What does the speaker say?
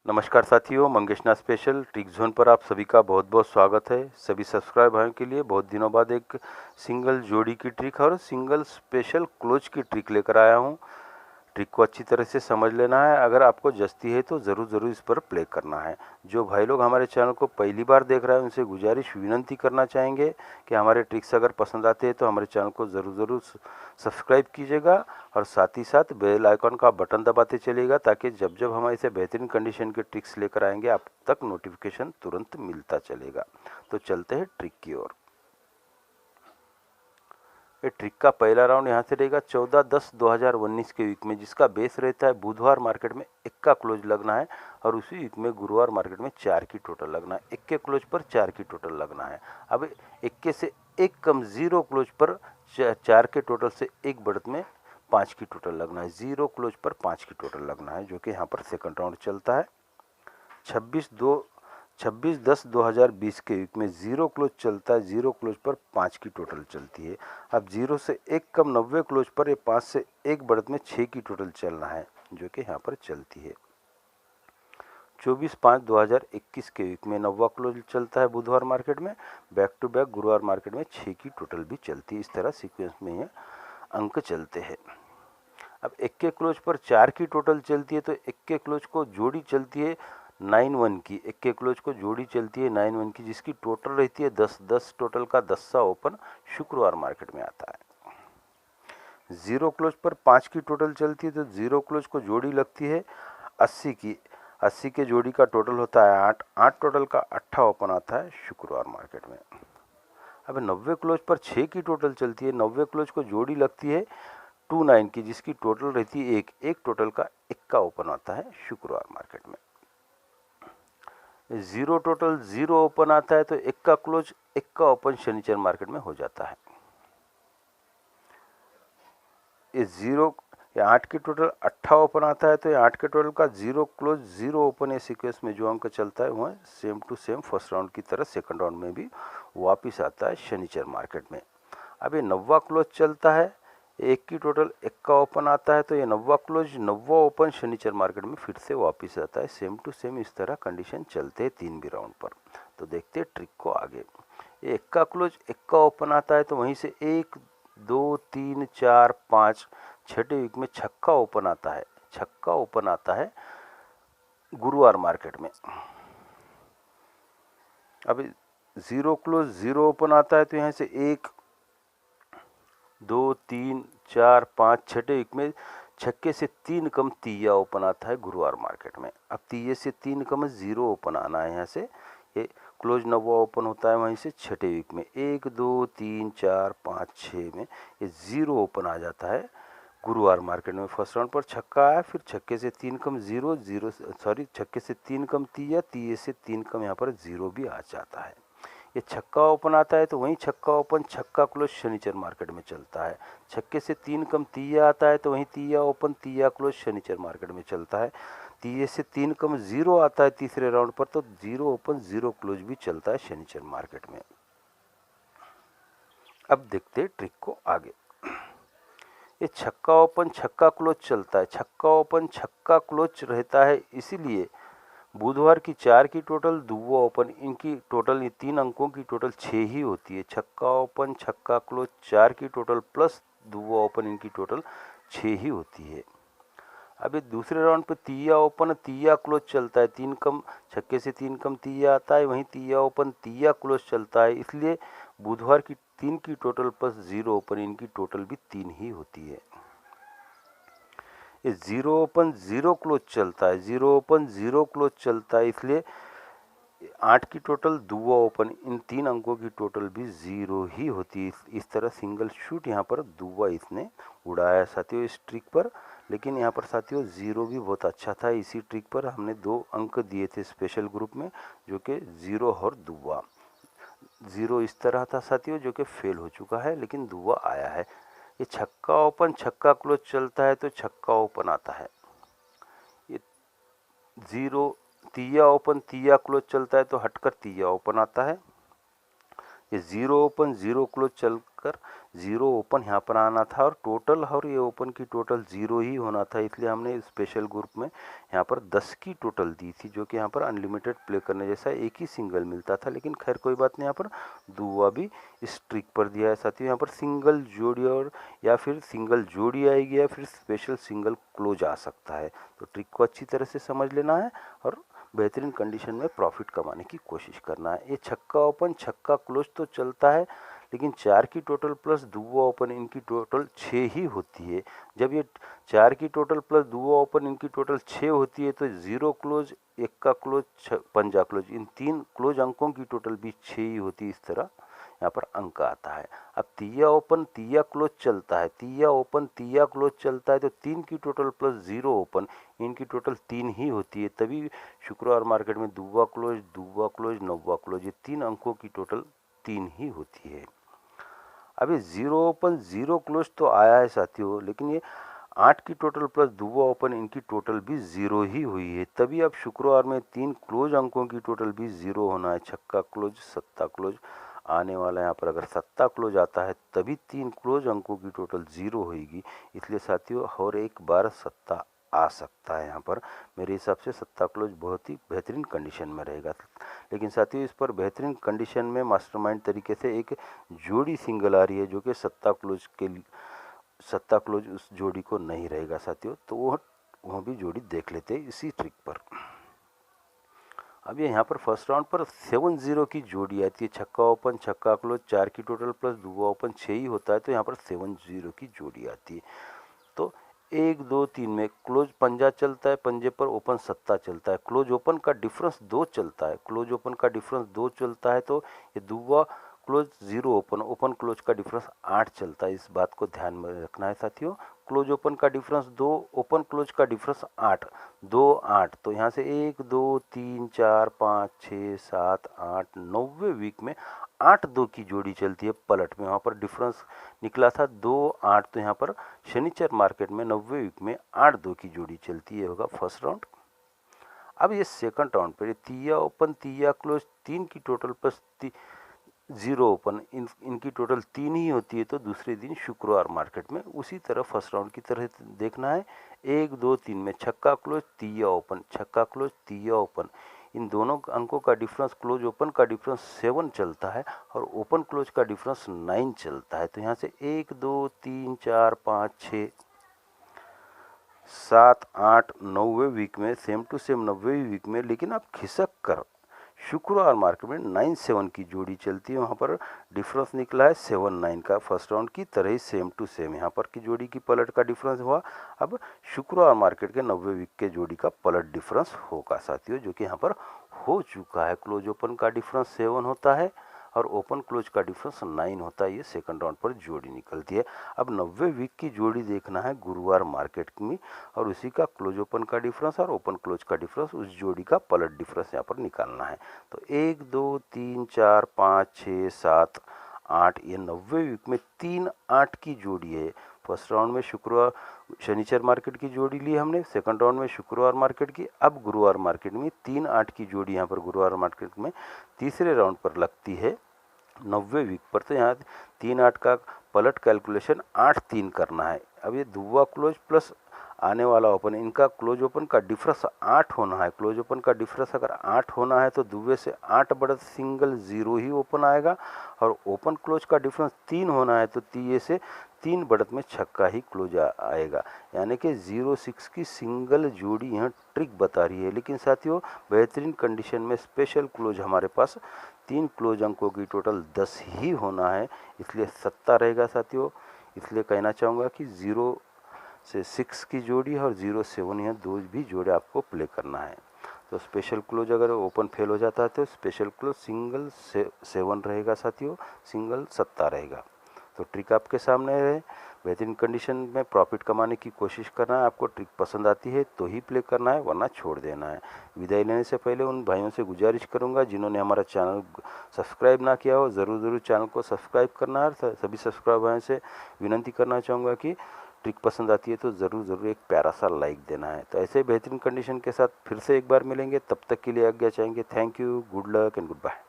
नमस्कार साथियों, मंगेशना special trick zone पर आप सभी का बहुत बहुत स्वागत है। सभी सब्सक्राइब भाइयों के लिए बहुत दिनों बाद एक सिंगल जोड़ी की ट्रिक और सिंगल स्पेशल क्लोज की ट्रिक लेकर आया हूं। ट्रिक को अच्छी तरह से समझ लेना है। अगर आपको जचती है तो ज़रूर इस पर प्ले करना है। जो भाई लोग हमारे चैनल को पहली बार देख रहे हैं उनसे गुजारिश विनंती करना चाहेंगे कि हमारे ट्रिक्स अगर पसंद आते हैं तो हमारे चैनल को ज़रूर सब्सक्राइब कीजिएगा और साथ ही साथ बेल आइकॉन का बटन दबाते चलिएगा ताकि जब जब हम ऐसे बेहतरीन कंडीशन के ट्रिक्स लेकर आएंगे आप तक नोटिफिकेशन तुरंत मिलता चलेगा। तो चलते हैं ट्रिक की ओर। ये ट्रिक का पहला राउंड यहाँ से रहेगा 14-10-2019 के वीक में, जिसका बेस रहता है बुधवार मार्केट में 1 का क्लोज लगना है और उसी वीक में गुरुवार मार्केट में 4 की टोटल लगना है। 1 के क्लोज पर 4 की टोटल लगना है। अब 1 से 1 कम 0 क्लोज पर 4 के टोटल से 1 बढ़त में 5 की टोटल लगना है। 0 क्लोज पर 5 की टोटल लगना है, जो कि यहाँ पर सेकंड राउंड चलता है। 26-10-2020 के वीक में 0 क्लोज चलता है। 0 क्लोज पर 5 की टोटल चलती है। अब 0 से 1 कम 90 क्लोज पर 5 से 1 बढ़त में 6 की टोटल चलना है, जो कि यहाँ पर चलती है। 24-5-2021 के वीक में 90 क्लोज चलता है बुधवार मार्केट में। बैक टू बैक गुरुवार मार्केट में 6 की टोटल भी चलती है। इस तरह सीक्वेंस में ये अंक चलते हैं। अब 1 के क्लोज पर 4 की टोटल चलती है तो 1 के क्लोज को जोड़ी चलती है 9-1 की। 1 के क्लोज को जोड़ी चलती है 9-1 की, जिसकी टोटल रहती है 10-10। टोटल का 10सा ओपन शुक्रवार मार्केट में आता है। 0 क्लोज पर 5 की टोटल चलती है तो 0 क्लोज को जोड़ी लगती है 80 की। 80 के जोड़ी का टोटल होता है 8। 8 टोटल का 8 ओपन आता है शुक्रवार मार्केट में। अब 90 क्लोज पर 6 की टोटल चलती है। 90 क्लोज को जोड़ी लगती है 29 की, जिसकी टोटल रहती है 1। 1 टोटल का 1 का ओपन आता है शुक्रवार मार्केट में। 0 टोटल 0 ओपन आता है तो 1 का क्लोज 1 का ओपन शनिचर मार्केट में हो जाता है। ये 8 की टोटल 8 ओपन आता है तो ये 8 के टोटल का 0 क्लोज 0 ओपन ये सीक्वेंस में जो अंक चलता है वह same to same first round की तरह सेकंड राउंड में भी वापस आता है शनिचर मार्केट में। अब ये 90 क्लोज चलता है। 1 की टोटल 1 का ओपन आता है तो ये 90 क्लोज 90 ओपन शनिचर मार्केट में फिर से वापस आता है। सेम टू सेम इस तरह कंडीशन चलते हैं 3 भी राउंड पर। तो देखते हैं ट्रिक को आगे। ये 1 का क्लोज 1 का ओपन आता है तो वहीं से 1 2 3 4 5 छठे वीक में छक्का ओपन आता है। छक्का ओपन आता है गुरुवार मार्केट में। अब 0 क्लोज 0 ओपन आता है तो यहाँ से 1 2 3 4 5 छठे वीक में छक्के से 3 कम तिया ओपन आता है गुरुवार मार्केट में। अब तिये से 3 कम 0 ओपन आना है। यहाँ से ये क्लोज 90 ओपन होता है वहीं से छठे वीक में 1 2 3 4 5 6 में ये 0 ओपन आ जाता है गुरुवार मार्केट में। फर्स्ट राउंड पर छक्का आया, फिर छक्के से 3 कम 0 0 सॉरी छक्के से 3 कम तिया, तिये से 3 कम यहाँ पर 0 भी आ जाता है। ये छक्का ओपन आता है तो वहीं छक्का ओपन छक्का क्लोज शनिचर मार्केट में चलता है। छक्के से 3 कम तिया आता है तो वहीं तिया ओपन तिया क्लोज शनिचर मार्केट में चलता है। तिये से 3 कम 0 आता है तीसरे राउंड पर तो 0 ओपन 0 क्लोज भी चलता है शनिचर मार्केट में। अब देखते हैं ट्रिक को आगे। ये छक्का ओपन छक्का क्लोज चलता है। छक्का ओपन छक्का क्लोज रहता है, इसीलिए बुधवार की 4 की टोटल दुव्वा ओपन इनकी टोटल ये 3 अंकों की टोटल 6 ही होती है। छक्का ओपन छक्का क्लोज 4 की टोटल प्लस दुव्वा ओपन इनकी टोटल 6 ही होती है। अब ये दूसरे राउंड पे तिया ओपन तिया क्लोज चलता है। 3 कम छक्के से 3 कम तिया आता है, वहीं तिया ओपन तिया क्लोज चलता है, इसलिए बुधवार की 3 की टोटल प्लस 0 ओपन इनकी टोटल भी 3 ही होती है। ये 0 ओपन 0 क्लोज चलता है। 0 ओपन 0 क्लोज चलता है, इसलिए 8 की टोटल दुव्वा ओपन इन 3 अंकों की टोटल भी 0 ही होती है। इस तरह सिंगल शूट यहाँ पर दुव्वा इसने उड़ाया साथियों इस ट्रिक पर। लेकिन यहाँ पर साथियों 0 भी बहुत अच्छा था। इसी ट्रिक पर हमने 2 अंक दिए थे स्पेशल ग्रुप में, जो कि 0 और दुव्वा। 0 इस तरह था साथियों जो कि फेल हो चुका है, लेकिन दुव्वा आया है। ये छक्का ओपन छक्का क्लोज चलता है तो छक्का ओपन आता है। ये 0 तिया ओपन तिया क्लोज चलता है तो हटकर तिया ओपन आता है। ये 0 ओपन 0 क्लोज कर 0 ओपन यहाँ पर आना था और टोटल और ये ओपन की टोटल 0 ही होना था, इसलिए हमने स्पेशल ग्रुप में यहाँ पर 10 की टोटल दी थी, जो कि यहाँ पर अनलिमिटेड प्ले करने जैसा एक ही सिंगल मिलता था। लेकिन खैर कोई बात नहीं, यहाँ पर दुआ भी इस ट्रिक पर दिया है साथियों। यहाँ पर सिंगल जोड़ी और या फिर सिंगल जोड़ी आएगी या फिर स्पेशल सिंगल क्लोज आ सकता है। तो ट्रिक को अच्छी तरह से समझ लेना है और बेहतरीन कंडीशन में प्रॉफिट कमाने की कोशिश करना है। ये छक्का ओपन छक्का क्लोज तो चलता है, लेकिन 4 की टोटल प्लस दुआ ओपन इनकी टोटल 6 ही होती है। जब ये 4 की टोटल प्लस दुआ ओपन इनकी टोटल 6 होती है तो 0 क्लोज, 1 का क्लोज, पंजा क्लोज, इन 3 क्लोज अंकों की टोटल भी 6 ही होती है। इस तरह यहाँ पर अंक आता है। अब तिया ओपन तिया क्लोज चलता है, तिया ओपन तिया क्लोज चलता है तो 3 की टोटल प्लस 0 ओपन इनकी टोटल 3 ही होती है। तभी शुक्रवार मार्केट में दुआ क्लोज नौवा क्लोज ये 3 अंकों की टोटल 3 ही होती है। अब ये 0 ओपन 0 क्लोज तो आया है साथियों, लेकिन ये 8 की टोटल प्लस दुआ ओपन इनकी टोटल भी 0 ही हुई है। तभी अब शुक्रवार में 3 क्लोज अंकों की टोटल भी 0 होना है। छक्का क्लोज सत्ता क्लोज आने वाला है। यहाँ पर अगर सत्ता क्लोज आता है तभी 3 क्लोज अंकों की टोटल 0 होगी। इसलिए साथियों और एक बार सत्ता आ सकता है। यहाँ पर मेरे हिसाब से सत्ता क्लोज बहुत ही बेहतरीन कंडीशन में रहेगा। लेकिन साथियों इस पर बेहतरीन कंडीशन में मास्टरमाइंड तरीके से एक जोड़ी सिंगल आ रही है, जो कि सत्ता क्लोज उस जोड़ी को नहीं रहेगा साथियों। तो वो भी जोड़ी देख लेते हैं इसी ट्रिक पर। अब ये यहाँ पर फर्स्ट राउंड पर 7-0 की जोड़ी आती है। छक्का ओपन छक्का क्लोज 4 की टोटल प्लस दुआ ओपन 6 ही होता है, तो यहाँ पर 7-0 की जोड़ी आती है। तो 1 2 3 में क्लोज पंजा चलता है, पंजे पर ओपन सत्ता चलता है। क्लोज ओपन का डिफरेंस 2 चलता है, क्लोज ओपन का डिफरेंस 2 चलता है तो ये दुआ क्लोज 0 ओपन ओपन क्लोज का डिफरेंस 8 चलता है। इस बात को ध्यान में रखना है साथियों। क्लोज ओपन का डिफरेंस 2 ओपन क्लोज का डिफरेंस 8 2 8, तो यहाँ से 1 2 3 4 5 6 7 8 90 वीक में 8-2 की जोड़ी चलती है पलट में। वहाँ पर डिफरेंस निकला था 2-8, तो यहाँ पर शनिचर मार्केट में 90 वीक में 8-2 की जोड़ी चलती है। होगा फर्स्ट राउंड। अब ये सेकंड राउंड पर तिया ओपन तिया क्लोज 3 की टोटल प्लस 0 ओपन इनकी टोटल 3 ही होती है, तो दूसरे दिन शुक्रवार मार्केट में उसी तरह फर्स्ट राउंड की तरह देखना है। 1 2 3 में छक्का क्लोज तिया ओपन छक्का क्लोज तिया ओपन इन दोनों अंकों का डिफरेंस क्लोज ओपन का डिफरेंस 7 चलता है और ओपन क्लोज का डिफरेंस 9 चलता है। तो यहाँ से 1 2 3 4 5 6 7 8 90 वीक में सेम टू सेम 90 वीक में, लेकिन आप खिसक कर शुक्रवार मार्केट में 9-7 की जोड़ी चलती है। वहाँ पर डिफरेंस निकला है 7-9 का। फर्स्ट राउंड की तरह ही सेम टू सेम यहाँ पर की जोड़ी की पलट का डिफरेंस हुआ। अब शुक्रवार मार्केट के 90 वीक के जोड़ी का पलट डिफरेंस होगा साथियों, जो कि यहाँ पर हो चुका है। क्लोज ओपन का डिफरेंस 7 होता है और ओपन क्लोज का डिफरेंस 9 होता है। ये सेकंड राउंड पर जोड़ी निकलती है। अब 90 वीक की जोड़ी देखना है गुरुवार मार्केट में और उसी का क्लोज ओपन का डिफरेंस और ओपन क्लोज का डिफरेंस, उस जोड़ी का पलट डिफरेंस यहाँ पर निकालना है। तो 1 2 3 4 5 6 7 8 ये 90 वीक में 3-8 की जोड़ी है। फर्स्ट राउंड में शुक्रवार शनिचर मार्केट की जोड़ी ली हमने, सेकंड राउंड में शुक्रवार मार्केट की। अब गुरुवार मार्केट में 3-8 की जोड़ी यहाँ पर गुरुवार मार्केट में तीसरे राउंड पर लगती है 90 वीक पर। तो यहाँ 3-8 का पलट कैलकुलेशन 8-3 करना है। अब ये दुआ क्लोज प्लस आने वाला ओपन इनका क्लोज ओपन का डिफरेंस 8 होना है। क्लोज ओपन का डिफरेंस अगर 8 होना है तो दुबे से 8 बढ़त सिंगल 0 ही ओपन आएगा और ओपन क्लोज का डिफरेंस 3 होना है तो तिये से 3 बढ़त में छक्का ही क्लोज आएगा। यानी कि 0-6 की सिंगल जोड़ी यहाँ ट्रिक बता रही है। लेकिन साथियों बेहतरीन कंडीशन में स्पेशल क्लोज हमारे पास 3 क्लोज अंकों की टोटल 10 ही होना है, इसलिए सत्ता रहेगा साथियों। इसलिए कहना चाहूँगा कि 0 से 6 की जोड़ी और 0-7 यह दो भी जोड़े आपको प्ले करना है। तो स्पेशल क्लोज अगर ओपन फेल हो जाता है तो स्पेशल क्लोज सिंगल 7 रहेगा साथियों, सिंगल सत्ता रहेगा। तो ट्रिक आपके सामने है। बेहतरीन कंडीशन में प्रॉफिट कमाने की कोशिश करना है। आपको ट्रिक पसंद आती है तो ही प्ले करना है, वरना छोड़ देना है। विदाई लेने से पहले उन भाइयों से गुजारिश करूंगा जिन्होंने हमारा चैनल सब्सक्राइब ना किया हो, ज़रूर चैनल को सब्सक्राइब करना है। सभी सब्सक्राइब भाइयों से विनती करना चाहूँगा कि ट्रिक पसंद आती है तो ज़रूर एक प्यारा सा लाइक देना है। तो ऐसे बेहतरीन कंडीशन के साथ फिर से एक बार मिलेंगे, तब तक के लिए आज्ञा चाहेंगे। Thank you, good luck and good bye.